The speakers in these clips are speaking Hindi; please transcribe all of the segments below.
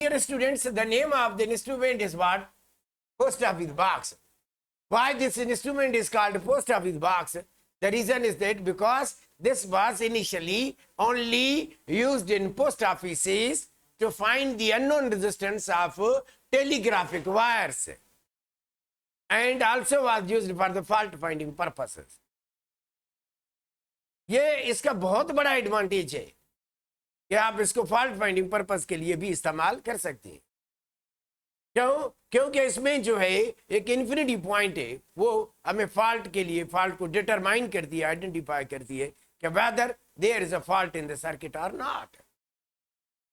Dear students, the name of the instrument is what? Post office box. Why this instrument is called post office box? The reason is that because this was initially only used in post offices to find the unknown resistance of telegraphic wires, and also was used for the fault finding purposes. ये इसका बहुत बड़ा एडवांटेज है कि आप इसको फॉल्ट फाइंडिंग पर्पस के लिए भी इस्तेमाल कर सकते हैं। क्यों? क्योंकि इसमें जो है एक इन्फिनिटी पॉइंट है, वो हमें फॉल्ट के लिए फॉल्ट को डिटरमाइन करती है, आइडेंटिफाई करती है कि whether there is a fault in the circuit और not.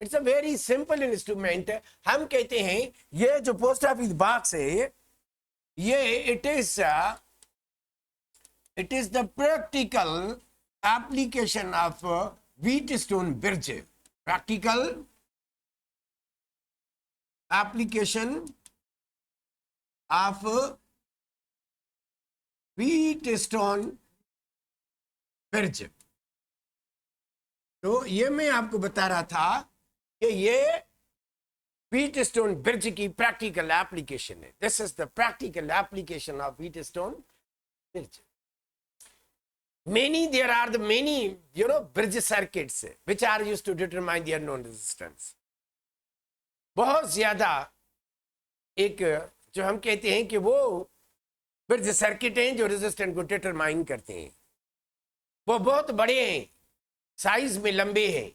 It's a very simple instrument. हम कहते हैं ये जो पोस्ट ऑफिस बॉक्स है ये it is the practical application of Wheatstone bridge. Practical application of Wheatstone bridge. तो ये मैं आपको बता रहा था कि ये Wheatstone bridge की practical application है. This is the practical application of Wheatstone bridge. There are the many, bridge circuits which are used to determine the unknown resistance. बहुत ज्यादा एक जो हम कहते हैं कि वो ब्रिज सर्किट हैं जो रेजिस्टेंस को डिटरमाइन करते हैं, वो बहुत बड़े हैं, साइज में लंबे हैं।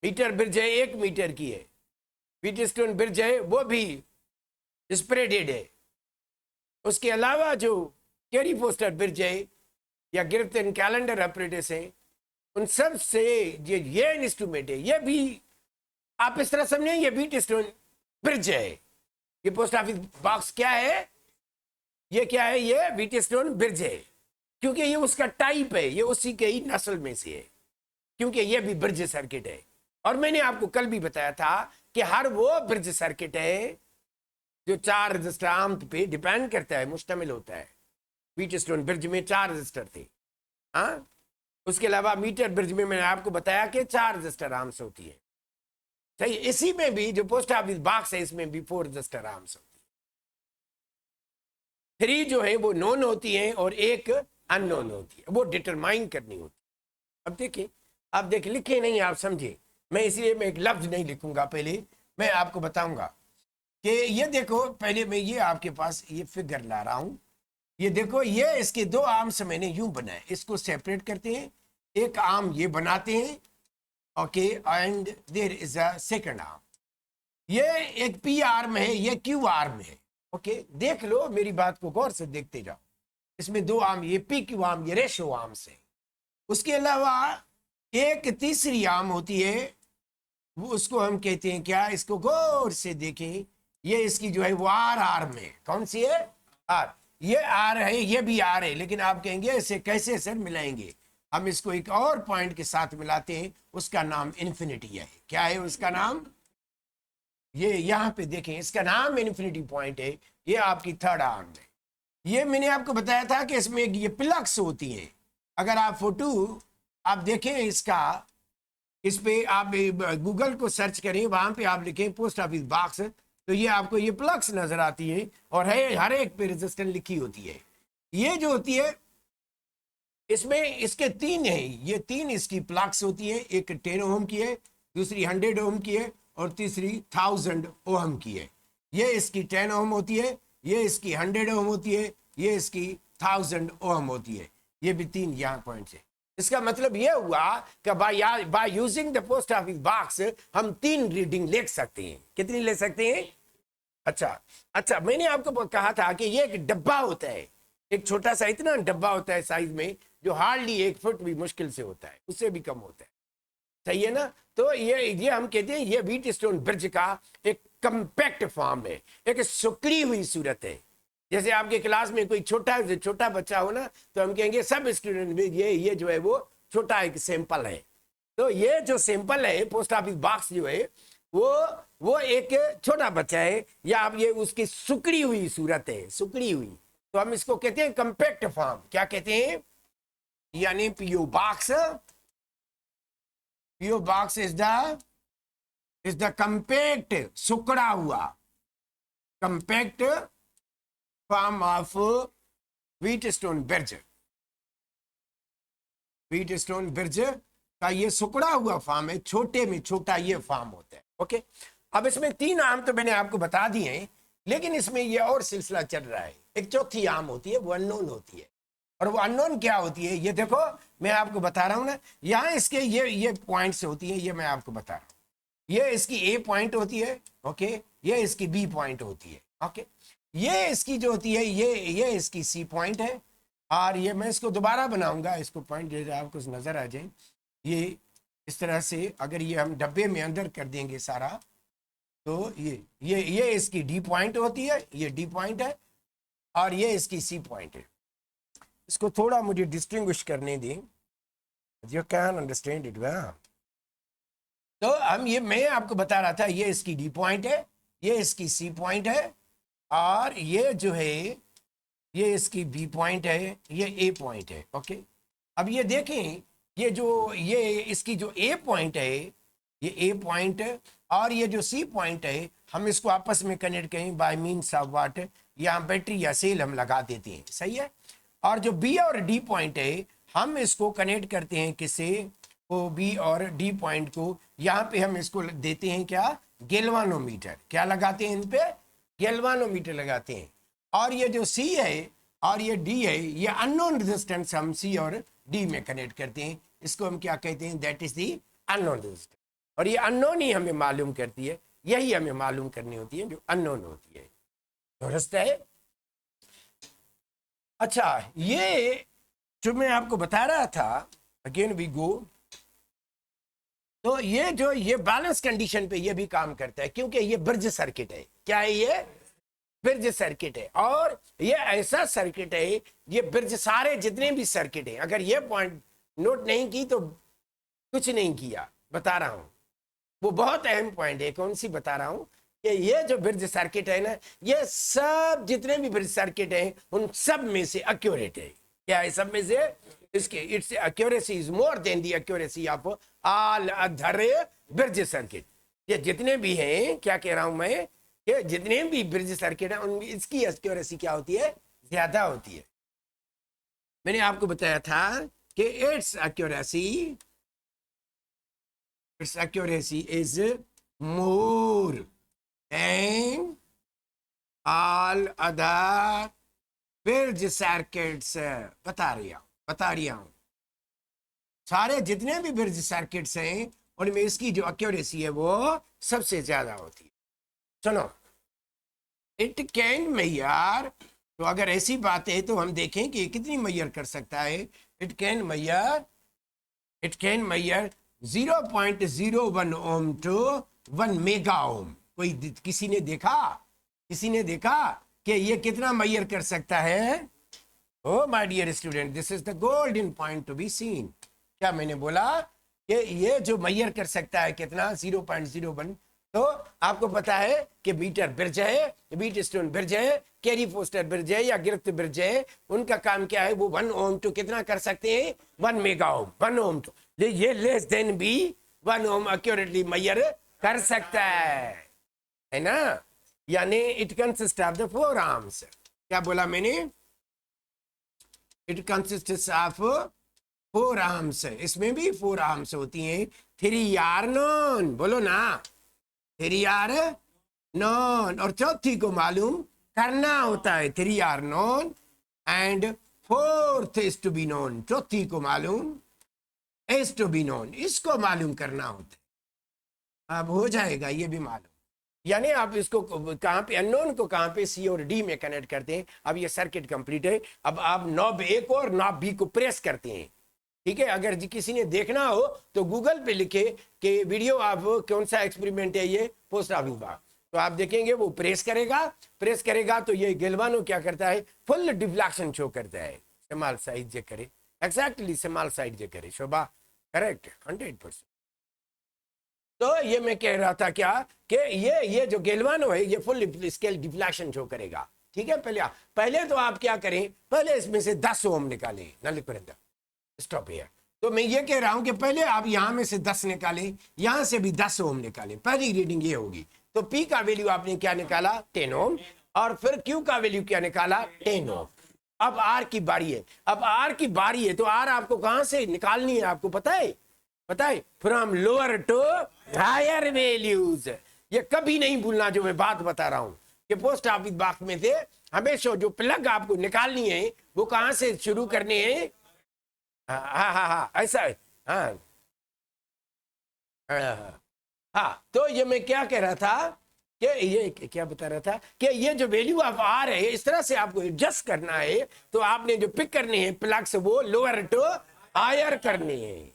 मीटर ब्रिज है 1 मीटर की है, व्हीटस्टोन ब्रिज है वो भी स्प्रेडेड है। उसके अलावा जो कैरी फोस्टर ब्रिज है या गिरफ्तन कैलेंडर ऑपरेटर्स हैं, उन सब से ये इंस्ट्रूमेंट है, ये भी आप इस तरह समझें ये व्हीटस्टोन ब्रिज है। ये पोस्ट ऑफिस बॉक्स क्या है? ये क्या है? ये व्हीटस्टोन ब्रिज है, क्योंकि ये उसका टाइप है, ये उसी के ही नस्ल में से है, क्योंकि ये भी ब्रिज सर्किट है। और मैंने आपको कल भी बताया था कि हर वो ब्रिज सर्किट है जो 4 रजिस्टर आर्म पे डिपेंड करता है, मुश्तमिल होता है। व्हीटस्टोन ब्रिज में 4 रजिस्टर थे, हाँ। उसके अलावा मीटर ब्रिज में मैंने आपको बताया कि 4 रजिस्टर आर्म्स होती है, सही। इसी में भी जो पोस्ट ऑफिस बॉक्स है इसमें भी 4 रजिस्टर आर्म्स होती है। 3 जो है वो नोन होती हैं और 1 अननोन होती है, वो डिटरमाइन करनी होती है। अब देखिए, आप देख लिखे नहीं, आप समझे, मैं इसलिए मैं एक लफ्ज नहीं लिखूंगा, पहले मैं आपको बताऊंगा कि ये देखो, पहले मैं ये आपके पास ये फिगर ला रहा हूं। ये देखो, ये इसके 2 आर्म्स मैंने यूं बनाए, इसको सेपरेट करते हैं, एक आर्म ये बनाते हैं, okay, and there is a second arm. ये एक पी आर्म है, ये क्यू आर्म है, ओके। देख लो, मेरी बात को गौर से देखते जाओ। इसमें 2 आर्म, ये पी क्यू आर्म, ये रेशो आर्म्स है। उसके अलावा एक तीसरी आर्म होती है, वो उसको हम कहते हैं क्या? इसको गौर से देखें, ये इसकी जो है वो आर आर्म है। कौन सी है? आर। ये आर है, ये भी आर है, लेकिन आप कहेंगे इसे कैसे सर मिलाएंगे? हम इसको एक और पॉइंट के साथ मिलाते हैं, उसका नाम इन्फिनिटी है। क्या है उसका नाम? ये यहां पे देखें, इसका नाम इन्फिनिटी पॉइंट है। ये आपकी 3rd आर्म है। ये मैंने आपको बताया था कि इसमें ये प्लग्स होती हैं। अगर आप फोटो आप देखें इसका, इस पे आप गूगल को सर्च करें, वहां पे आप लिखें पोस्ट ऑफिस बॉक्स, तो ये आपको ये प्लग्स नजर आती है और है हर एक पे रेजिस्टेंस लिखी होती है। ये जो होती है इसमें इसके 3 है, ये 3 इसकी प्लग्स होती है। एक 10 ओम की है, दूसरी 100 ओम की है और तीसरी 1000 ओम की है। ये इसकी 10 ओम होती है, ये इसकी 100 ओम होती है, ये इसकी 1000 ओम होती है। ये भी 3 यहाँ पॉइंट है। इसका मतलब यह हुआ कि by using the post office box हम 3 रीडिंग ले सकते हैं। कितनी ले सकते हैं? अच्छा, मैंने आपको कहा था कि ये एक डब्बा होता है, एक छोटा सा इतना डब्बा होता है साइज में, जो हार्डली 1 फुट भी मुश्किल से होता है, उससे भी कम होता है, सही है ना? तो ये हम कहते हैं ये व्हीटस्टोन ब्रिज का एक कंपैक्ट फॉर्म है, एक सुकड़ी हुई सूरत है। जैसे आपके क्लास में कोई छोटा बच्चा हो ना, तो हम कहेंगे सब स्टूडेंट में ये जो है वो छोटा एक सैंपल है। तो ये जो सैंपल है पोस्ट ऑफिस बॉक्स जो है वो एक छोटा बच्चा है, या आप ये उसकी सुकड़ी हुई सूरत है, सुकड़ी हुई। तो हम इसको कहते हैं कंपैक्ट फॉर्म। क्या कहते हैं? यानी PO box is the is the compact, सुकड़ा हुआ, compact form of Wheatstone bridge. Wheatstone bridge का ये सुकड़ा हुआ फॉर्म है, छोटे में छोटा ये फॉर्म होता है। ओके, अब इसमें 3 आम तो मैंने आपको बता दिए हैं, लेकिन इसमें ये और सिलसिला चल रहा है। एक चौथी आम होती है, वो अननोन होती है। और वो अननोन क्या होती है, ये देखो मैं आपको बता रहा हूं ना, यहाँ इसके ये पॉइंट्स होती है, ये मैं आपको बता रहा हूँ। ये इसकी ए पॉइंट होती है, ओके, ये इसकी बी पॉइंट होती है, ओके, ये इसकी जो होती है ये इसकी सी पॉइंट है, और ये मैं इसको दोबारा बनाऊंगा, इसको पॉइंट दे आपको नजर आ जाए। ये इस तरह से अगर ये हम डब्बे में अंदर कर देंगे सारा, तो ये इसकी डी पॉइंट होती है, ये डी पॉइंट है, और ये इसकी सी पॉइंट है। इसको थोड़ा मुझे डिस्टिंग्विश करने दें, you can understand it well. तो हम मैं आपको बता रहा था, ये इसकी डी पॉइंट है, ये इसकी सी पॉइंट है, और ये जो है ये इसकी बी पॉइंट है, ये ए पॉइंट है। ओके, अब ये देखें, ये इसकी जो ए पॉइंट है, ये ए पॉइंट, और ये जो सी पॉइंट है, हम इसको आपस में कनेक्ट करें बाय मीन्स ऑफ व्हाट, यहाँ बैटरी या सेल हम लगा देते हैं, सही है। और जो बी और डी पॉइंट है, हम इसको कनेक्ट करते हैं किससे, वो बी और डी पॉइंट को, यहाँ पे हम इसको देते हैं क्या, गैल्वानोमीटर। क्या लगाते हैं इन पे, गैल्वानोमीटर लगाते हैं। और ये जो सी है और ये डी है, ये अननोन रेजिस्टेंस हम सी और डी में कनेक्ट करते हैं, इसको हम क्या कहते हैं, that is the unknown resistance. और ये अननोन ही हमें मालूम करती है, यही हमें मालूम करनी होती है जो अननोन होती है, दुरुस्त है। अच्छा, ये जो मैं आपको बता रहा था, अगेन वी गो, तो ये बैलेंस कंडीशन पे ये भी काम करता है, क्योंकि ये ब्रिज सर्किट है। क्या है ये, ब्रिज सर्किट है। और ये ऐसा सर्किट है, ये ब्रिज सारे जितने भी सर्किट है, अगर ये पॉइंट नोट नहीं की तो कुछ नहीं किया, बता रहा हूं, वो बहुत अहम पॉइंट है। कौन सी बता रहा हूं, कि ये जो ब्रिज सर्किट है ना, ये सब जितने भी ब्रिज सर्किट है, उन सब में से एक्यूरेट है। क्या है, सब में से इसके it's accuracy is more than the accuracy of all other bridge circuit. ये जितने भी हैं, क्या कह रहा हूं मैं, कि जितने भी ब्रिज सर्किट है, उनकी इसकी एक्यूरेसी क्या होती है, ज्यादा होती है। मैंने आपको बताया था कि it's accuracy is more than all other bridge circuits. बता रहा हूं सारे जितने भी ब्रिज सर्किट्स हैं, उनमें इसकी जो एक्यूरेसी है वो सबसे ज्यादा होती है। सुनो, इट कैन मेजर, तो अगर ऐसी बात है तो हम देखें कि कितनी मेजर कर सकता है। It can measure 0.01 ohm to 1 mega ohm. किसी ने देखा कि ये कितना मेजर कर सकता है? Oh my dear student, this is the golden point to be seen. क्या मैंने बोला कि ये जो मेजर कर सकता है कितना, 0.01। तो आपको पता है कि मीटर ब्रिज है, व्हीटस्टोन ब्रिज है, कैरी फोस्टर ब्रिज है या गिरफ्त ब्रिज है, उनका काम क्या है, वो 1 ओम टू कितना कर सकते हैं, 1 मेगा ओम। 1 ओम टू ये लेस देन भी 1 ओम एक्यूरेटली मेजर कर सकता है ना। यानी it consist of the 4 arms. क्या बोला मैंने, इट कंसिस्ट ऑफ 4 आर्म्स। इसमें भी 4 आर्म्स होती हैं। 3 आर नॉन, बोलो ना, 3 आर नॉन, और चौथी को मालूम करना होता है। 3 are known and 4th is to be known. चौथी को मालूम इज टू बी नोन, इसको मालूम करना होता है। अब हो जाएगा ये भी मालूम। यानी आप इसको कहां पे, अननोन को कहां पे, सी और डी में कनेक्ट करते हैं। अब ये सर्किट कंप्लीट है। अब आप नॉब ए को और नॉब बी को प्रेस करते हैं, ठीक है। अगर किसी ने देखना हो तो गूगल पे लिखे कि वीडियो आप कौन सा एक्सपेरिमेंट है ये पोस्ट ऑफिस बाग, तो आप देखेंगे वो प्रेस करेगा तो ये गैल्वानो क्या करता है, फुल डिफ्लेक्शन शो करता है। स्मॉल साइज जे करे, एग्जैक्टली स्मॉल साइज जे करे, शोभा करेक्ट 100%। तो ये मैं कह रहा था क्या कि ये जो गैल्वानो है ये फुल स्केल डिफ्लेक्शन शो करेगा, ठीक है। पहले तो आप क्या करें, पहले इसमें से 10 ओम निकालें, ना लिख स्टॉप हियर। तो मैं ये कह रहा हूं कि पहले आप यहां में से 10 निकालें, यहां से भी 10 ओम निकालें, पहली रीडिंग ये होगी। तो P का वैल्यू आपने क्या निकाला 10 ओम, और फिर Q का वैल्यू क्या निकाला 10 ओम। अब R की बारी है, अब R की बारी है, तो R आपको कहां से निकालनी है आपको पता है, पता है, from lower to higher values. ये कभी नहीं भूलना जो मैं बात बता रहा हूं कि पोस्ट ऑफिस बॉक्स में से हमेशा जो प्लग आपको निकालनी है वो कहां से शुरू करनी है। हाँ हाँ हाँ ऐसा है। हाँ हाँ हाँ, तो ये मैं क्या कह रहा था कि ये क्या बता रहा था कि ये जो वैल्यू ऑफ आर है इस तरह से आपको एडजस्ट करना है। तो आपने जो पिक करनी है प्लग से वो लोअर टू हायर करनी है,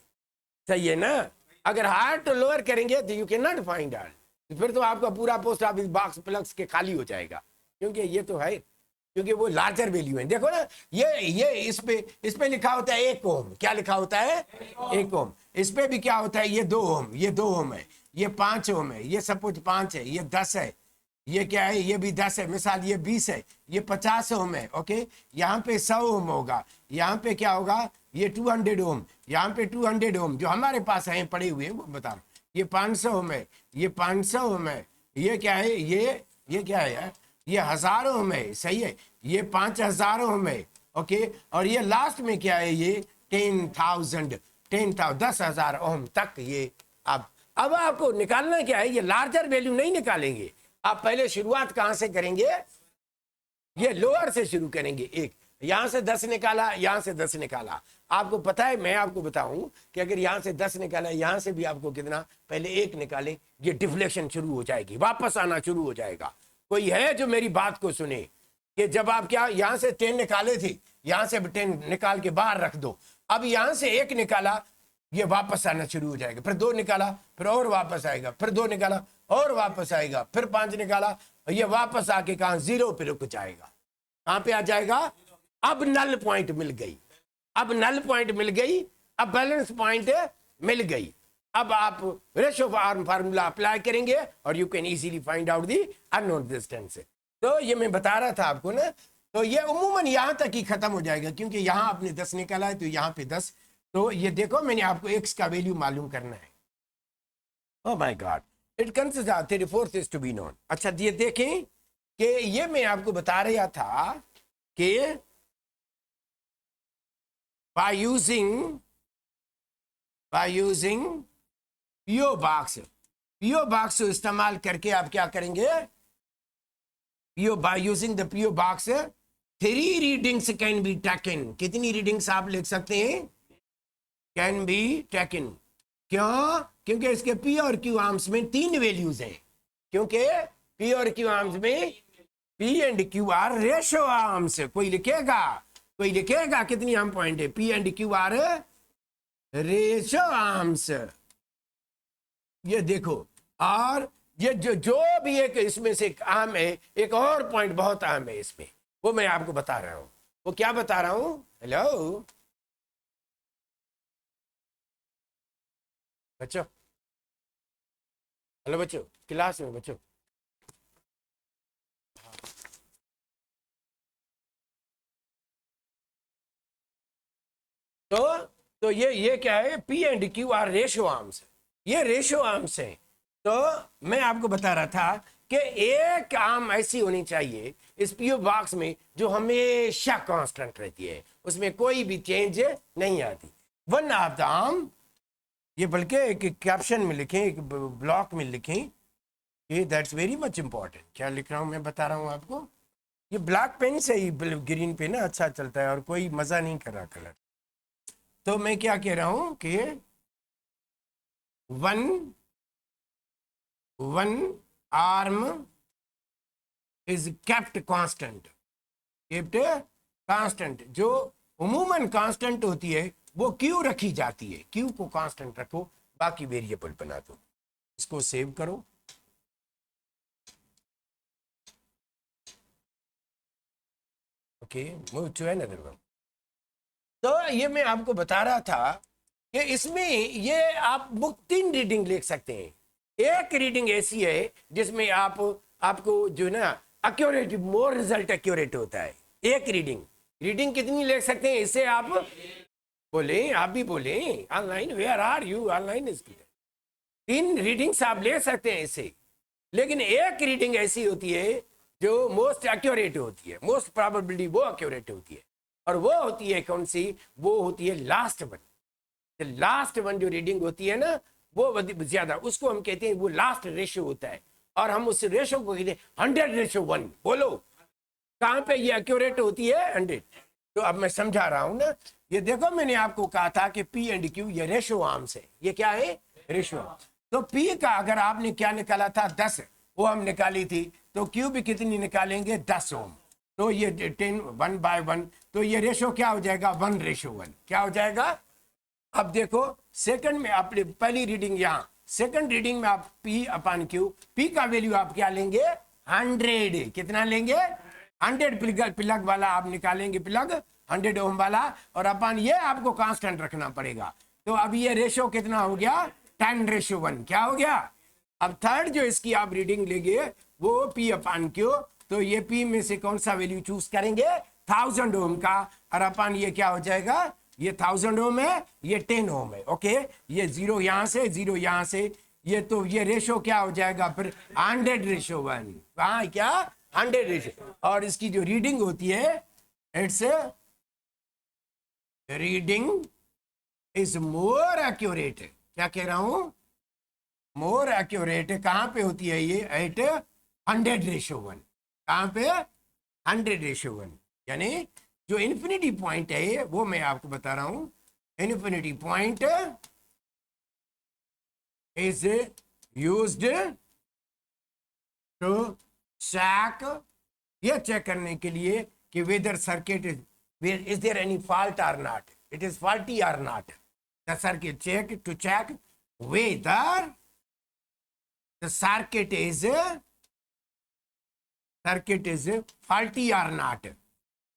सही है ना। अगर हायर टू लोअर करेंगे तो you can not find R, फिर तो आपका पूरा पोस्ट ऑफिस बॉक्स प्लग्स के खाली हो जाएगा, क्योंकि ये तो है, क्योंकि वो लार्जर वैल्यू है। देखो ना ये इस पे लिखा होता है 1 ओम, क्या लिखा होता है 1 ओम। इस पे भी क्या होता है ये 2 ओम, ये 2 ओम है, ये 5 ओम है, ये सपोज 5 है, ये 10 है, ये क्या है ये भी 10 है, मिसाल ये 20 है, ये 50 ओम है। ओके, यहाँ पे 100 ओम होगा, यहाँ पे क्या होगा ये 200 ओम, यहाँ पे 200 ओम जो हमारे पास है पड़े हुए हैं वो बता रहा, ये 500 ओम है, ये 500 ओम है, ये क्या है ये क्या है यार, ये 1000 ओम है, सही है, ये 5000 ओम है। ओके, और ये लास्ट में क्या है ये 10,000 ओम तक ये। अब आपको निकालना क्या है, ये लार्जर वैल्यू नहीं निकालेंगे आप, पहले शुरुआत कहां से करेंगे, ये लोअर से शुरू करेंगे। एक यहां से 10 निकाला, यहां से 10 निकाला, आपको पता है मैं आपको बताऊं कि अगर यहां से 10 निकाला यहां से भी आपको कितना, पहले 1 निकाले, ये डिफ्लेक्शन शुरू हो जाएगी, वापस आना शुरू हो जाएगा। कोई है जो मेरी बात को सुने कि जब आप क्या यहां से 10 निकाले थे, यहां से 10 निकाल के बाहर रख दो, अब यहां से 1 निकाला ये वापस आना शुरू हो जाएगा, फिर 2 निकाला फिर और वापस आएगा, फिर 2 निकाला और वापस आएगा, फिर 5 निकाला ये वापस आके कहां 0 पे रुक जाएगा, कहां पे आ जाएगा। अब नल पॉइंट मिल गई, अब नल पॉइंट मिल गई, अब बैलेंस पॉइंट मिल गई। अब आप रेशियो फार्मूला अप्लाई करेंगे और you can easily find out the unknown distance. तो ये मैं बता रहा था आपको ना, तो ये उम्मूमन यहां तक ही खत्म हो जाएगा, क्योंकि यहां आपने 10 निकाला है तो यहां पे 10। तो ये देखो मैंने आपको x का वैल्यू मालूम करना है। Oh my god, it consider 34 is to be known. अच्छा ये देखें कि ये मैं आपको बता रहा था कि by using PO box को इस्तेमाल करके आप क्या करेंगे, by using the PO box 3 readings can be taken. कितनी रीडिंग्स आप लिख सकते हैं, कैन बी टेकन। क्यों, क्योंकि इसके P और Q आर्म्स में 3 वैल्यूज हैं, क्योंकि P और Q आर्म्स में P and Q are ratio arms. कोई लिखेगा कितनी आर्म पॉइंट है, P and Q are ratio arms. ये देखो, और ये जो भी एक इसमें से एक आर्म है, एक और पॉइंट बहुत अहम है इसमें, वो मैं आपको बता रहा हूं। वो क्या बता रहा हूं, हेलो बच्चों, हेलो बच्चों, क्लास में बच्चों, तो ये क्या है, P and Q are ratio arms, ये रेशो आर्म्स हैं। तो मैं आपको बता रहा था कि एक आर्म ऐसी होनी चाहिए इस PO बॉक्स में जो हमेशा कांस्टेंट रहती है, उसमें कोई भी चेंज नहीं आती। वन ऑफ द आर्म, ये बल्कि एक कैप्शन में लिखें, एक ब्लॉक में लिखें, ये दैट्स वेरी मच इंपॉर्टेंट। क्या लिख रहा हूं मैं बता रहा हूं आपको, ये ब्लैक पेन से ही ग्रीन पे ना अच्छा चलता है और कोई मजा नहीं कर रहा कलर। तो मैं क्या कह रहा हूं कि one arm is kept constant, जो उमूमन कांस्टेंट होती है वो क्यू रखी जाती है, क्यू को कांस्टेंट रखो, बाकी वेरिएबल बना दो। इसको सेव करो, okay, move to another one. तो ये मैं आपको बता रहा था कि इसमें ये आप बुक 3 रीडिंग लिख सकते हैं। एक रीडिंग ऐसी है जिसमें आपको जो है ना एक्यूरेट, मोर रिजल्ट एक्यूरेट होता है। एक रीडिंग कितनी लिख सकते हैं, इससे आप बोले, आप भी बोले online, where are you online student. 3 readings आप ले सकते हैं इसे, लेकिन एक रीडिंग ऐसी होती है जो मोस्ट एक्यूरेट होती है, मोस्ट प्रोबेबिलिटी वो एक्यूरेट होती है, और वो होती है कौन सी, वो होती है लास्ट वन। लास्ट वन जो रीडिंग होती है ना वो ज्यादा, उसको हम कहते हैं वो लास्ट रेशियो होता है, और हम उस रेशियो को कहते हैं 100:1। बोलो कहां पे ये एक्यूरेट होती है, 100। तो अब मैं समझा रहा हूं ना, ये देखो मैंने आपको कहा था कि पी एंड क्यू ये रेशियो आर्म्स है, ये क्या है, रेशियो। तो पी का अगर आपने क्या निकाला था 10, वो हम निकाली थी, तो क्यू भी कितनी निकालेंगे 10 ओम, तो ये 10 1/1, तो ये रेशियो क्या हो जाएगा 1:1, क्या हो जाएगा। अब देखो सेकंड में आपने पहली रीडिंग यहाँ, सेकंड रीडिंग में आप P अपॉन Q, P का वैल्यू आप क्या लेंगे 100, कितना लेंगे 100 प्लग वाला आप निकालेंगे, प्लग 100 ओम वाला, और अपन ये आपको कांस्टेंट रखना पड़ेगा। तो अब ये रेशियो कितना हो गया 10:1, क्या हो गया। अब थर्ड जो इसकी आप रीडिंग लेंगे वो P अपॉन Q, तो ये P में से कौन सा वैल्यू चूज करेंगे 1000 ओम का, और अपन ये क्या हो जाएगा, ये 1000 ओम है, ये 10 ओम है, ओके। ये 0 यहां से 0 यहां से, ये तो ये रेशो क्या हो जाएगा फिर 100:1, कहा क्या 100 और इसकी जो रीडिंग होती है it's reading is more accurate, क्या कह रहा हूं, मोर एक्यूरेट कहां पे होती है ये एट 100:1, कहां पे 100:1, यानी जो इन्फिनिटी पॉइंट है वो मैं आपको बता रहा हूं, infinity point is used to check, ये चेक करने के लिए कि whether circuit is there any fault or not, it is faulty or not, the circuit check to check whether the circuit is faulty or not,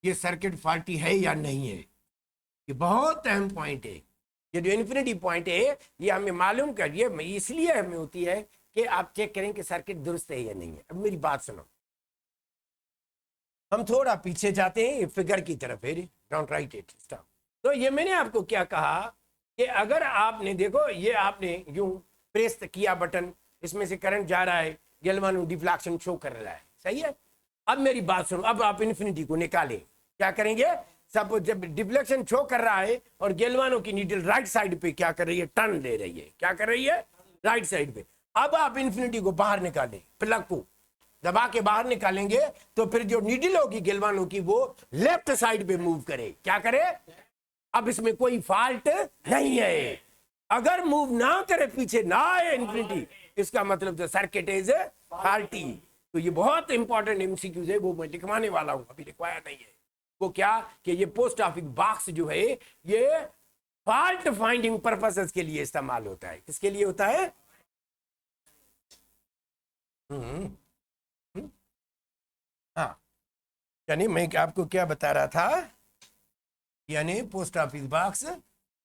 ये सर्किट फॉल्टी है या नहीं है। ये बहुत अहम पॉइंट है, ये जो इन्फिनिटी पॉइंट है ये हमें मालूम करिए, इसलिए हमें होती है कि आप चेक करें कि सर्किट दुरुस्त है या नहीं है। अब मेरी बात सुनो, हम थोड़ा पीछे जाते हैं फिगर की तरफ, डोंट राइट इट स्टॉप। तो ये मैंने आपको क्या कहा कि अगर आपने देखो ये आपने यूं प्रेस किया बटन, इसमें से करंट जा रहा है, गैल्वानो डिफ्लेक्शन शो कर रहा है, सही है। अब मेरी बात सुनो, अब आप इन्फिनिटी को निकालें, क्या करेंगे, सब जब डिफ्लेक्शन शो कर रहा है और गैल्वानो की नीडल राइट साइड पे क्या कर रही है, टर्न ले रही है, क्या कर रही है राइट साइड पे। अब आप इन्फिनिटी को बाहर निकालें, प्लग को दबा के बाहर निकालेंगे तो फिर जो नीडल होगी गैल्वानो की वो लेफ्ट साइड पे मूव करे, क्या करे। अब इसमें कोई फॉल्ट नहीं है, अगर मूव ना करे पीछे ना आए इन्फिनिटी, इसका मतलब जो सर्किट इज फॉल्टी। तो ये बहुत इंपॉर्टेंट एमसीक्यूज है, वो मैं लिखवाने वाला हूं, अभी लिखवाया नहीं है। वो क्या कि ये पोस्ट ऑफिस बॉक्स जो है ये फॉल्ट फाइंडिंग पर्पसेस के लिए इस्तेमाल होता है। किसके लिए होता है, हाँ, यानी मैं आपको क्या बता रहा था, यानी पोस्ट ऑफिस बॉक्स,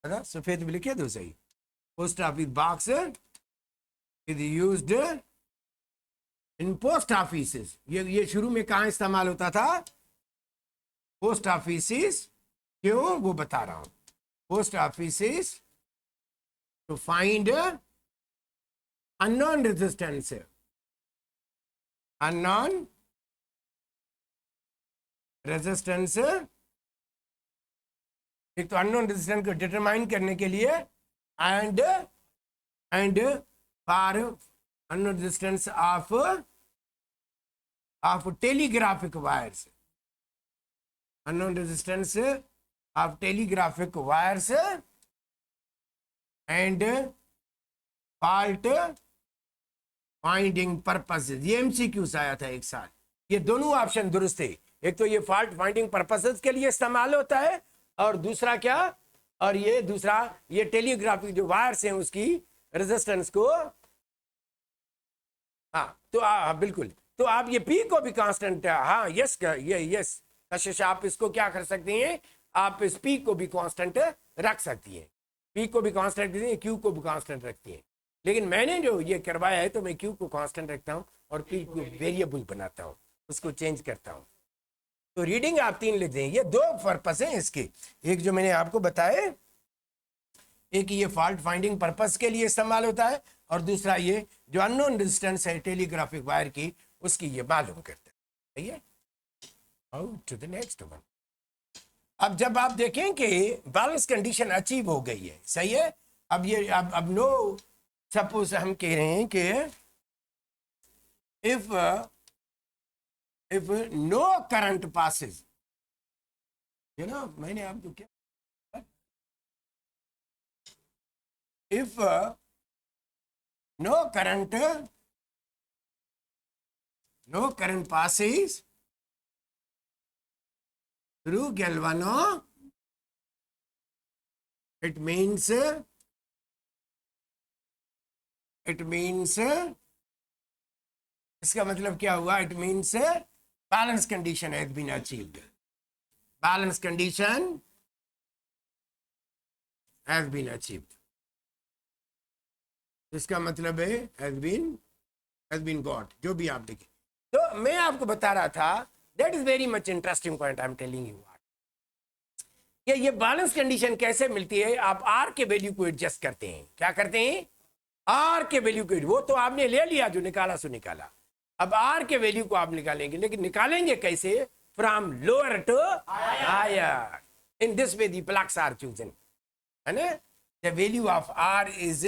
सफेद में लिखे दो सही, post office box is used in post offices. ये शुरू में कहां इस्तेमाल होता था, पोस्ट ऑफिसेस, क्यों वो बता रहा हूं, post offices to find unknown resistance, unknown resistance, एक तो अननोन रेजिस्टेंस को डिटरमाइन करने के लिए and for unknown resistance of telegraphic wires, unknown resistance of telegraphic wires and fault finding purposes। ये MCQs आया था एक साल, ये दोनों ऑप्शन दुरुस्त है। एक तो ये फॉल्ट फाइंडिंग पर्पसेस के लिए इस्तेमाल होता है, और दूसरा क्या, और ये दूसरा ये टेलीग्राफिक जो वायर्स हैं उसकी रेजिस्टेंस को, हाँ तो बिल्कुल, तो आप ये P को भी कांस्टेंट, हाँ यस ये यस कशिश, आप इसको क्या कर सकते हैं, आप इस P को भी कांस्टेंट रख सकती हैं, P को भी कांस्टेंट रखती हैं, Q को भी कांस्टेंट रखती हैं। लेकिन मैंने जो ये करवाया है तो मैं Q को कांस्टेंट रखता हूं और P को वेरिएबल बनाता हूं, उसको चेंज करता हूं। तो रीडिंग आप 3 लिख दें, ये 2 पर्पस हैं इसके, एक जो मैंने आपको बताए एक ये फॉल्ट फाइंडिंग पर्पस के लिए इस्तेमाल होता है, और दूसरा ये जो अननोन डिस्टेंस है टेलीग्राफिक वायर की, उसकी ये मालूम करता है। सही है, टू द नेक्स्ट वन। अब जब आप देखें कि बैलेंस कंडीशन अचीव हो गई है, सही है, अब ये अब नो, सपोज हम कह रहे हैं कि इफ नो करंट पासेस, मैंने आपको क्या, if no current passes through galvano, it means इसका मतलब क्या हुआ, it means balance condition has been achieved, balance condition has been achieved, इसका मतलब है has been got, जो भी आप देखें। तो मैं आपको बता रहा था, that is very much interesting point I am telling you, कि ये बैलेंस कंडीशन कैसे मिलती है। आप आर के वैल्यू को एडजस्ट करते हैं, क्या करते हैं, आर के वैल्यू को, वो तो आपने ले लिया जो निकाला सो निकाला, अब आर के वैल्यू को आप निकालेंगे, लेकिन निकालेंगे कैसे, from lower to higher, in this way the plugs are chosen, है ना। The value of R is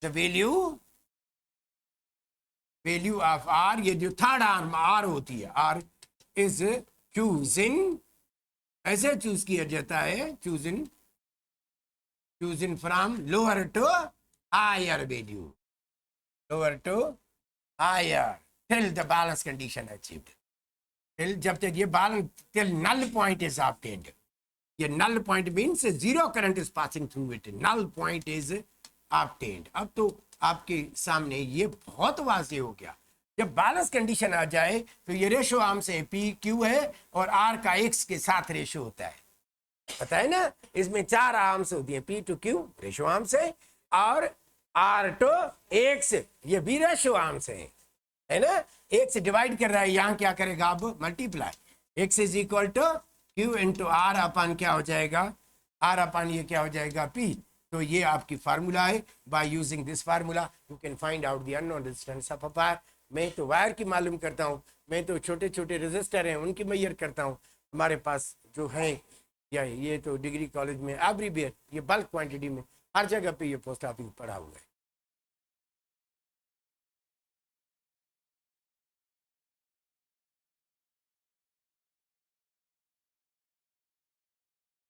the value of R, ये जो थर्ड आर्म आर होती है, आर इज चूजिंग, ऐसे चूज किया जाता है, choosing from lower to higher value, lower to higher, till the balance condition achieved, till जब तक ये balance, till null point is obtained, ये null point means zero current is passing through it, null point is obtained. अब तो आपके सामने ये बहुत वाज़ेह हो गया, जब बैलेंस कंडीशन आ जाए तो ये रेशो आर्म से पी क्यू है और आर का एक्स के साथ रेशो होता है, पता है ना, इसमें 4 आर्म्स होती है, P to Q ratio arm से, और आर टू एक्स ये भी रेशो आर्म से है ना। एक से डिवाइड कर रहा है, यहाँ क्या करेगा, अब multiply, X is equal to Q into R अपन क्या हो जाएगा, आर अपन ये क्या हो जाएगा, पी। तो ये आपकी फार्मूला है, by using this formula you can find out the unknown distance of a wire. मैं तो वायर की मालूम करता हूँ, मैं तो छोटे छोटे रजिस्टर हैं उनकी मैयर करता हूँ, हमारे पास जो है, या ये तो डिग्री कॉलेज में एवरीवेयर ये बल्क क्वांटिटी में हर जगह पे ये पोस्ट ऑफिस पड़ा हुआ है।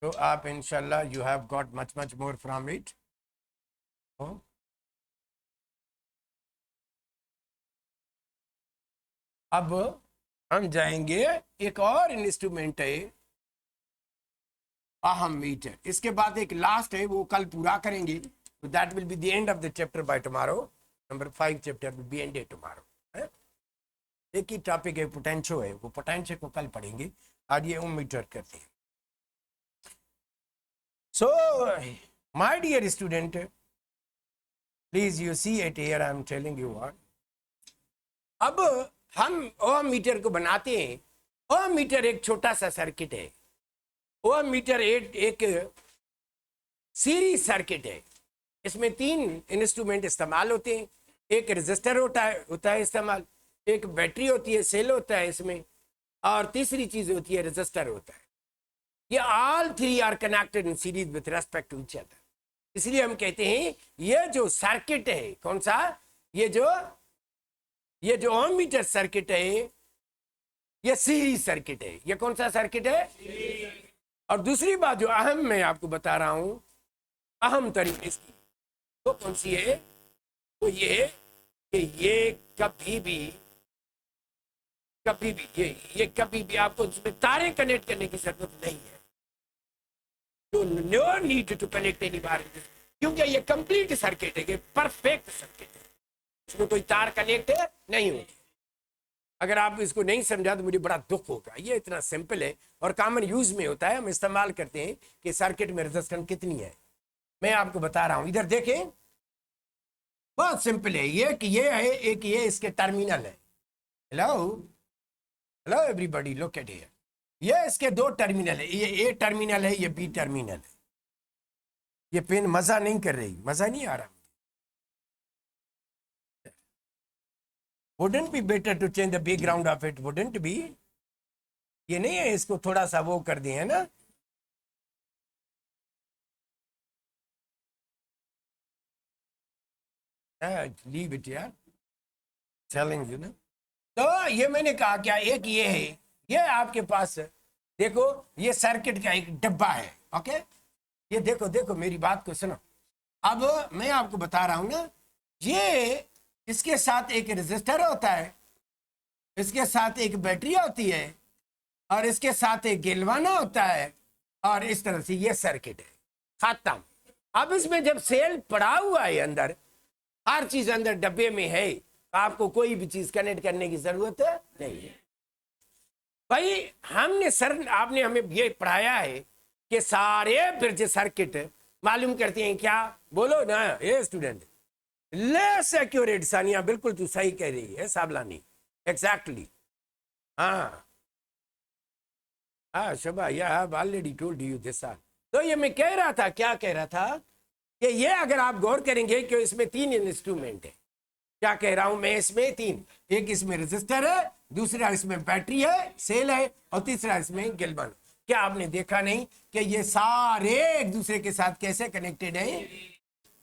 तो आप इंशाल्लाह you have got much more from it. अब हम जाएंगे, एक और इंस्ट्रूमेंट है अहम मीटर, इसके बाद एक लास्ट है, वो कल पूरा करेंगे, तो that will be the end of the chapter by tomorrow, number 5 chapter will be ended tomorrow. एक ही टॉपिक है, पोटेंशियो है, वो पोटेंशियो को कल पढ़ेंगे, आज ये ओम मीटर करते हैं। So, my dear student, please you see it here, I am telling you what. अब हम ओम मीटर को बनाते हैं, ओम मीटर एक छोटा सा सर्किट है, ओम मीटर एक सीरीज सर्किट है, इसमें 3 इंस्ट्रूमेंट इस्तेमाल होते हैं, एक रेजिस्टर होता है इस्तेमाल, एक बैटरी होती है, सेल होता है इसमें, और तीसरी चीज होती है रेजिस्टर होता है। ये all 3 are connected in series with respect to each other, इसलिए हम कहते हैं ये जो सर्किट है, कौन सा, ये जो ओम मीटर सर्किट है, ये सीरीज सर्किट है। ये कौन सा सर्किट है? और दूसरी बात जो अहम मैं आपको बता रहा हूं, अहम तरीके से, वो कौन सी है, तो ये कि ये कभी भी आपको इसमें तारे कनेक्ट करने की जरूरत नहीं है, no need to connect any wire, क्योंकि ये कंप्लीट सर्किट है, ये परफेक्ट सर्किट है, इसमें कोई तार कनेक्ट नहीं होती। अगर आप इसको नहीं समझा तो मुझे बड़ा दुख होगा, ये इतना सिंपल है और कॉमन यूज में होता है, हम इस्तेमाल करते हैं कि सर्किट में रेजिस्टेंस कितनी है। मैं आपको बता रहा हूं, इधर देखें, बहुत सिंपल है, ये कि ये है, एक ये इसके टर्मिनल है, hello everybody look at here, ये इसके 2 टर्मिनल है, ये ए टर्मिनल है, ये बी टर्मिनल है, ये पेन मजा नहीं कर रही, मजा नहीं आ रहा। Wouldn't be better to change the background of it, wouldn't be, ये नहीं है इसको थोड़ा सा वो कर दिए है ना। लीव इट यार, टेलिंग यू ना। तो ये मैंने कहा क्या, एक ये है, ये आपके पास देखो, ये सर्किट का एक डब्बा है, ओके। ये देखो देखो मेरी बात को सुनो। अब मैं आपको बता रहा हूं ना, ये इसके साथ एक रेजिस्टर होता है, इसके साथ एक बैटरी होती है, और इसके साथ एक गेलवाना होता है, और इस तरह से ये सर्किट है, खत्म। अब इसमें जब सेल पड़ा हुआ है अंदर, हर चीज अंदर डब्बे में है, आपको कोई भी चीज कनेक्ट करने की जरूरत नहीं है भाई। हमने सर, आपने हमें ये पढ़ाया है कि सारे ब्रिज सर्किट मालूम करते हैं क्या, बोलो ना ये स्टूडेंट। लेस एक्यूरेट, सानिया बिल्कुल तू सही कह रही है साबलानी, एग्जैक्टली। हाँ हाँ शबा, या have already told you this. तो ये मैं कह रहा था, क्या कह रहा था, कि ये अगर आप गौर करेंगे कि इसमें 3 इंस्ट्रूमेंट है। क्या कह रहा हूं मैं, इसमें 3, एक इसमें रेजिस्टर है, दूसरा इसमें बैटरी है, सेल है, और तीसरा इसमें गिलबन। क्या आपने देखा नहीं कि ये सारे एक दूसरे के साथ कैसे कनेक्टेड हैं?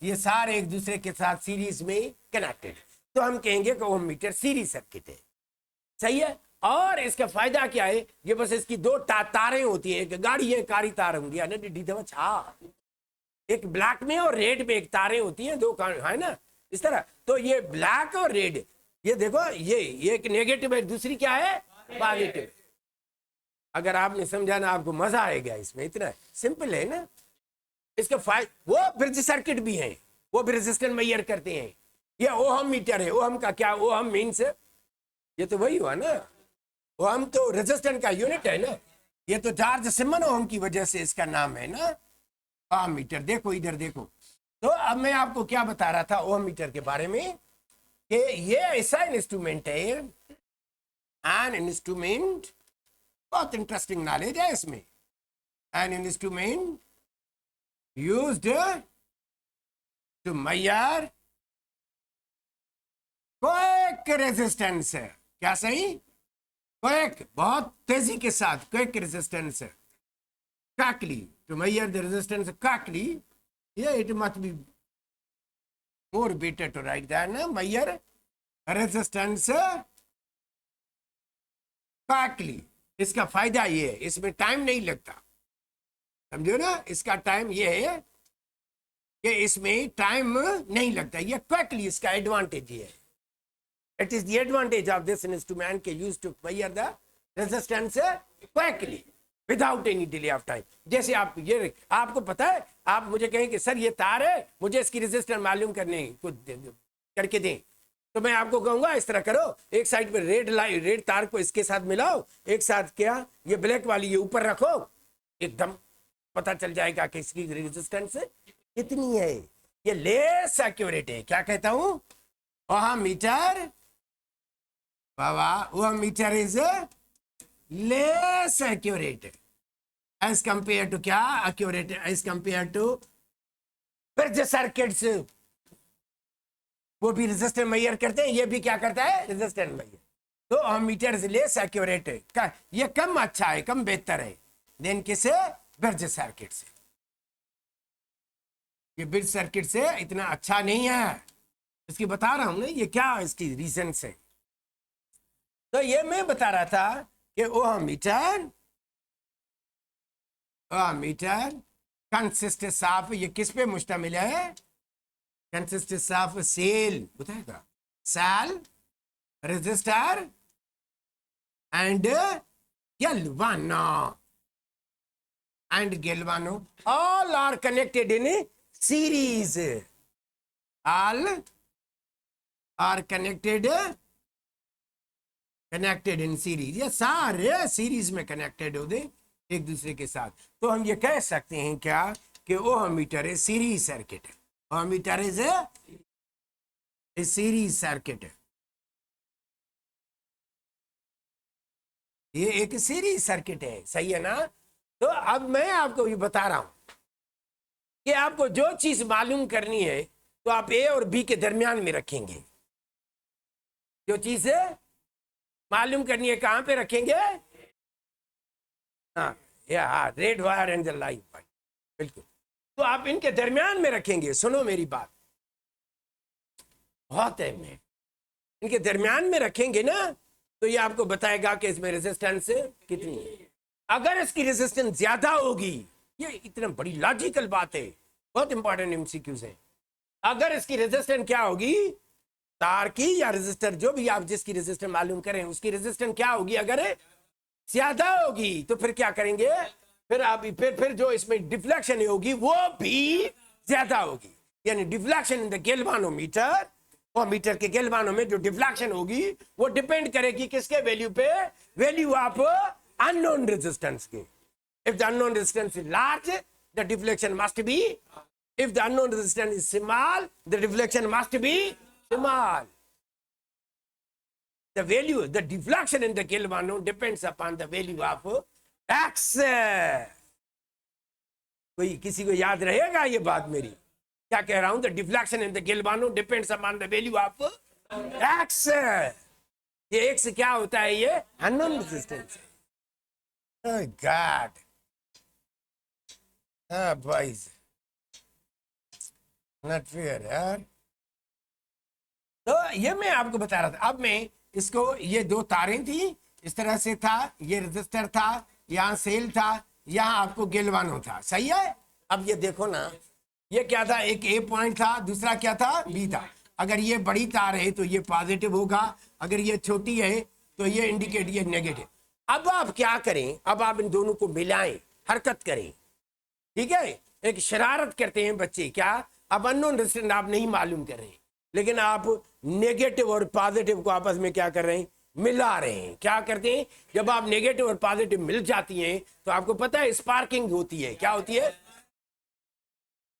ये सारे एक दूसरे के साथ सीरीज में कनेक्टेड। तो हम कहेंगे कि ओम मीटर सीरीज सर्किट है, सही है। और इसका फायदा क्या है, ये बस इसकी 2 तारें होती है, एक गाड़ी है कारी तार होंगी ना डिडी दवा छा, एक ब्लैक में और रेड में एक तारें होती हैं, 2 है ना इस तरह। तो ये ब्लैक और रेड, ये देखो ये एक नेगेटिव है, दूसरी क्या है पॉजिटिव। अगर आपने समझा ना, आपको मजा आएगा इसमें, इतना सिंपल है ना। इसका फायदा, वो ब्रिज सर्किट भी है, वो भी रेजिस्टेंस मेजर करते हैं। ये ओहम मीटर है, ओहम का क्या, ओहम मीन्स, ये तो वही हुआ ना, ओहम तो रेजिस्टेंस का यूनिट है ना। ये तो जॉर्ज सिमन ओहम की वजह से इसका नाम है ना ओहम मीटर। देखो इधर देखो। तो अब मैं आपको क्या बता रहा था ओहम मीटर के बारे में, कि ये ऐसा इंस्ट्रूमेंट है, एन इंस्ट्रूमेंट, बहुत इंटरेस्टिंग नॉलेज है इसमें। An instrument used to measure quick resistance है, क्या सही, क्विक, बहुत तेजी के साथ क्विक रेजिस्टेंस है, quickly to measure the resistance quickly. Yeah, it must be more better to write than measure resistance quickly। इसका फायदा ये है, इसमें टाइम नहीं लगता, समझो ना। इसका टाइम ये है कि इसमें टाइम नहीं लगता, ये क्विकली, इसका एडवांटेज ये है। It is the advantage of this instrument के use to measure the resistance quickly without any delay of time. जैसे आप ये, आपको पता है, आप मुझे कहें कि सर ये तार है, मुझे इसकी रेजिस्टेंस मालूम करने कुछ करके दें, तो मैं आपको कहूंगा इस तरह करो, एक साइड पे रेड तार को इसके साथ मिलाओ, एक साथ क्या ये ब्लैक वाली ये ऊपर रखो, एकदम पता चल जाएगा कि इसकी रेजिस्टेंस कितनी है। ये लेस एक्यूरेट है, क्या कहता हूं, वहां मीटर, वह meter is less accurate as compared to क्या, accurate as compared to bridge circuits. वो भी रेजिस्टेंस मेजर करते हैं, ये भी क्या करता है, रेजिस्टेंस मेजर। तो हम मीटर लेस एक्यूरेट है, ये कम अच्छा है, कम बेहतर है देन किसे, ब्रिज सर्किट से। ये ब्रिज सर्किट से इतना अच्छा नहीं है, इसकी बता रहा हूं ना, ये क्या इसकी रीजन है। तो ये मैं बता रहा था कि वो मीटर कंसिस्टेंस ऑफ, ये किस पे मुश्तमिल है, कंसिस्टेंस ऑफ सेल, बताएगा, cell, resistor and galvano all are connected in series, all are connected in series। ये सारे सीरीज में कनेक्टेड होते एक दूसरे के साथ। तो हम ये कह सकते हैं क्या, कि ओहम मीटर है सीरीज सर्किट है, ohm meter is a series circuit है, ये एक सीरीज सर्किट है, सही है ना। तो अब मैं आपको ये बता रहा हूं, कि आपको जो चीज मालूम करनी है तो आप ए और बी के दरमियान में रखेंगे। जो चीज मालूम करनी है कहां पे रखेंगे? हाँ, या red wire and the light wire, बिल्कुल। तो आप इनके दरमियान में रखेंगे। सुनो मेरी बात, बहुत अहम है। इनके दरमियान में रखेंगे ना तो ये आपको बताएगा कि इसमें रेजिस्टेंस कितनी है। अगर इसकी रेजिस्टेंस ज्यादा होगी, ये इतना बड़ी लॉजिकल बात है, बहुत इंपॉर्टेंट एमसीक्यूज है। अगर इसकी रेजिस्टेंस क्या होगी, तार की या रेजिस्टर, जो भी आप जिसकी रेजिस्टेंस मालूम करें, उसकी रेजिस्टेंस क्या होगी, अगर ज्यादा होगी तो फिर क्या करेंगे, फिर आप फिर जो इसमें डिफ्लेक्शन होगी वो भी ज्यादा होगी। यानी डिफ्लेक्शन इन द गैल्वानोमीटर, और मीटर के गैल्वानो में जो डिफ्लेक्शन होगी वो डिपेंड करेगी किसके वैल्यू पे, वैल्यू ऑफ अननोन रेजिस्टेंस के। If the unknown resistance is large, the deflection must be, if the unknown resistance is small, the deflection must be small. The value, the deflection in the galvano depends upon the value of x. कोई किसी को याद रहेगा ये बात मेरी, क्या कह रहा हूं? The deflection in the galvano depends upon the value of x. ये x क्या होता है? ये unknown resistance है। Oh God, हाँ boys, not fair यार। तो ये मैं आपको बता रहा था। अब मैं इसको, ये दो तारें थी, इस तरह से था, ये रजिस्टर था, यहाँ सेल था, यहाँ आपको गेल्वानो था, सही है। अब ये देखो ना, ये क्या था, एक ए पॉइंट था, दूसरा क्या था, बी था। अगर ये बड़ी तार है तो ये पॉजिटिव होगा, अगर ये छोटी है तो ये इंडिकेट, ये नेगेटिव। अब आप क्या करें, अब आप इन दोनों को मिलाएं, हरकत करें, ठीक है। एक शरारत करते हैं बच्चे, क्या? अब अननोन रेजिस्टेंस आप नहीं मालूम कर रहे हैं, लेकिन आप नेगेटिव और पॉजिटिव को आपस में क्या कर रहे हैं, मिला रहे हैं। क्या करते हैं, जब आप नेगेटिव और पॉजिटिव मिल जाती हैं तो आपको पता है स्पार्किंग होती है। क्या होती है?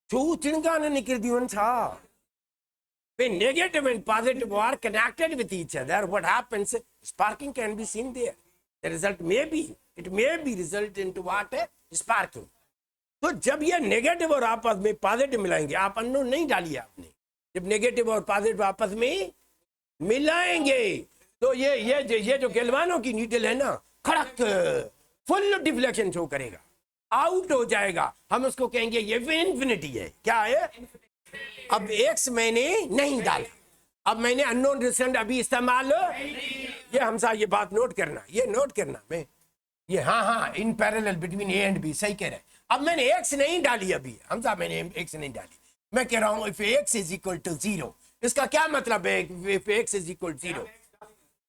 चिंगाने निकल दी था। When negative and positive are connected with each other, what happens? Sparking can be seen there. The result may be, it may be result into what? Sparking. तो जब ये नेगेटिव और आपस में पॉजिटिव मिलाएंगे, आप अननोन नहीं डालिए आपने, जब नेगेटिव और पॉजिटिव आपस में मिलाएंगे तो ये जो गैल्वानो की नीडल है ना, खड़क फुल डिफ्लेक्शन शो करेगा, आउट हो जाएगा। हम उसको कहेंगे ये इन्फिनिटी है। क्या है? अब एक्स मैंने नहीं डाला, अब मैंने अननोन रेजिस्टेंस अभी इस्तेमाल, ये हमसा ये बात नोट करना, ये नोट करना, मैं ये हाँ in parallel between A and B, सही कह रहे हैं। अब मैंने एक्स नहीं डाली अभी, हमसा मैंने एक्स नहीं डाली, मैं कह रहा हूं if x is equal to 0। इसका क्या मतलब है? इफ x इज इक्वल 0,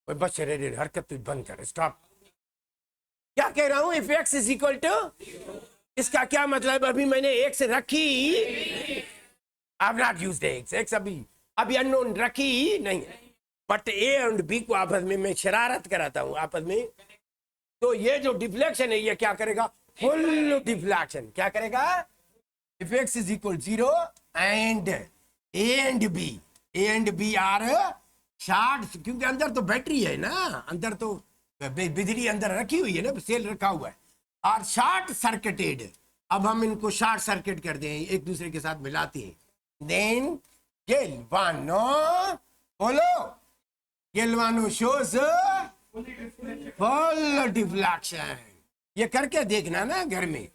बस हरकत तो बंद कर, स्टॉप। क्या कह रहा हूं? If x is equal to, इसका क्या मतलब? अभी मैंने x रखी, I have not used x अभी अननोन रखी नहीं, बट a एंड b को आपस में मैं शरारत कराता हूं आपस में, तो ये जो डिफ्लेक्शन है ये क्या करेगा? Full deflection. क्या करेगा? If x is equal 0 and A and B are short, क्योंकि अंदर तो बैटरी है ना, अंदर तो बिजली अंदर रखी हुई है ना, सेल रखा हुआ है, और शॉर्ट सर्किटेड। अब हम इनको शॉर्ट सर्किट कर दें, एक दूसरे के साथ मिलाते हैं, देन गेल्वानो, बोलो, गेल्वानो शोज फुल डिफ्लेक्शन। ये करके देखना ना घर में,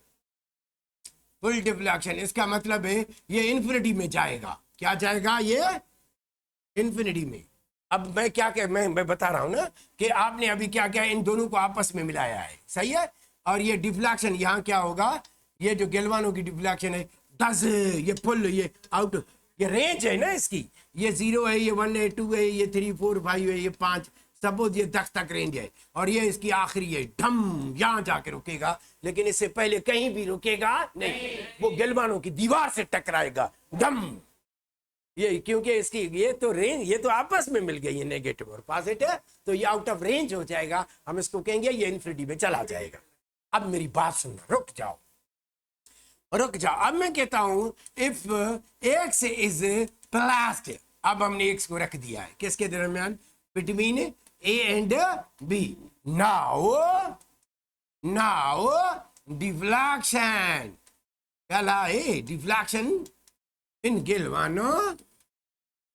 फुल डिफ्लेक्शन। इसका मतलब है ये इन्फिनिटी में जाएगा। क्या जाएगा? ये इन्फिनिटी में। अब मैं क्या कह, मैं बता रहा हूं ना कि आपने अभी क्या क्या इन दोनों को आपस में मिलाया है, सही है। और ये डिफ्लेक्शन यहाँ क्या होगा, ये जो गैल्वानो की डिफ्लेक्शन है 10, ये फुल, ये आउट, ये रेंज है ना इसकी, ये 0 है, ये 1 है, 2 है, ये 3 4 5 है, ये 5, सपोज ये 10 तक रेंज है, और ये इसकी आखिरी है, ढम यहां जाके रुकेगा, लेकिन इससे पहले कहीं भी रुकेगा नहीं, वो गैल्वानो की दीवार से टकराएगा, ढम। ये क्योंकि इसकी ये तो रेंज, ये तो आपस में मिल गई है नेगेटिव और पॉजिटिव, तो ये आउट ऑफ रेंज हो जाएगा, हम इसको कहेंगे ये इन्फिनिटी में चला जाएगा। अब मेरी बात सुनना, रुक जाओ। अब मैं कहता हूं इफ x इज प्लास्ट, अब हमने x को रख दिया है किसके दरमियान, between A and B। now deflection कहलाए डिफ्लेक्शन इन गेल्वानो।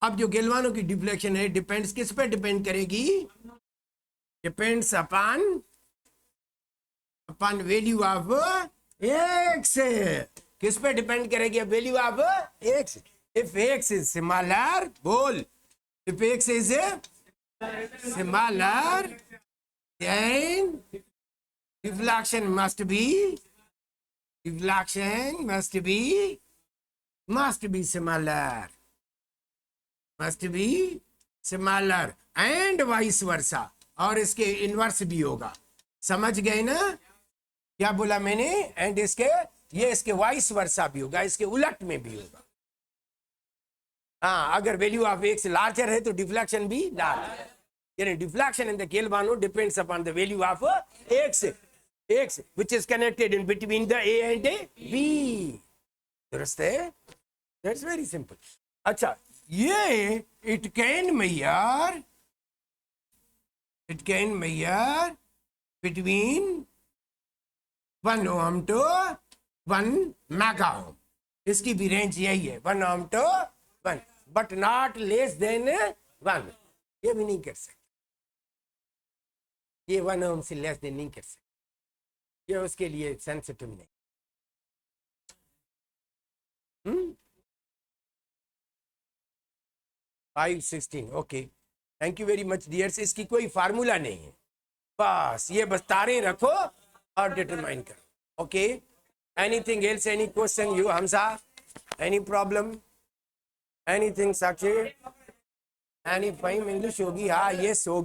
अब जो गेल्वानो की डिफ्लेक्शन है डिपेंड्स किस पे डिपेंड करेगी? Depends upon value of X. किस पे डिपेंड करेगी? Value of X. If X is smaller, बोल, if X is smaller then deflection must be smaller and vice versa। और इसके इनवर्स भी होगा। समझ गए ना क्या बोला मैंने? एंड इसके वाइस वर्सा भी होगा, इसके उलट में भी होगा। हाँ, अगर वैल्यू ऑफ एक्स लार्जर है तो डिफ्लेक्शन भी लार्जर। यानी deflection in the galvano depends upon the value of X which is connected in between the A and B. दुरुस्त है? That's very simple. अच्छा, ये it can measure between 1 ohm to 1 mega ohm। इसकी भी रेंज यही है, 1 ohm to 1, but not less than 1। ये भी नहीं कर सकते, ये 1 ohm से लेस देन नहीं कर सकते, ये उसके लिए सेंसिटिव नहीं। 516 okay, thank you very much dears. इसकी कोई फार्मूला नहीं है, बस ये बस तारे रखो और डिटरमाइन करो। Okay, anything else, any question you Hamsa, any problem, anything Sakshi, any fine English होगी? हाँ, यस होगी।